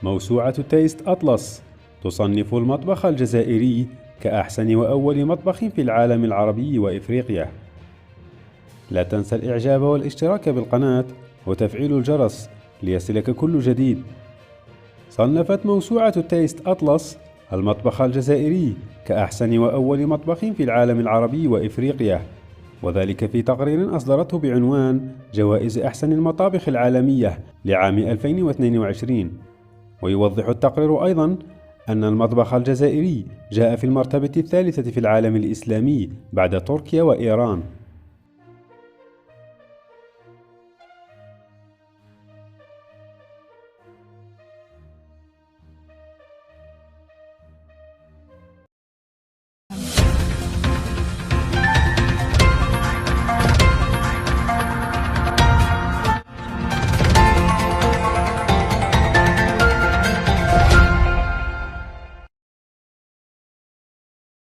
موسوعة تيست أطلس تصنف المطبخ الجزائري كأحسن وأول مطبخ في العالم العربي وإفريقيا. لا تنسى الإعجاب والاشتراك بالقناة وتفعيل الجرس ليصلك كل جديد. صنفت موسوعة تيست أطلس المطبخ الجزائري كأحسن وأول مطبخ في العالم العربي وإفريقيا، وذلك في تقرير أصدرته بعنوان جوائز أحسن المطابخ العالمية لعام 2022. ويوضح التقرير أيضا أن المطبخ الجزائري جاء في المرتبة الثالثة في العالم الإسلامي بعد تركيا وإيران.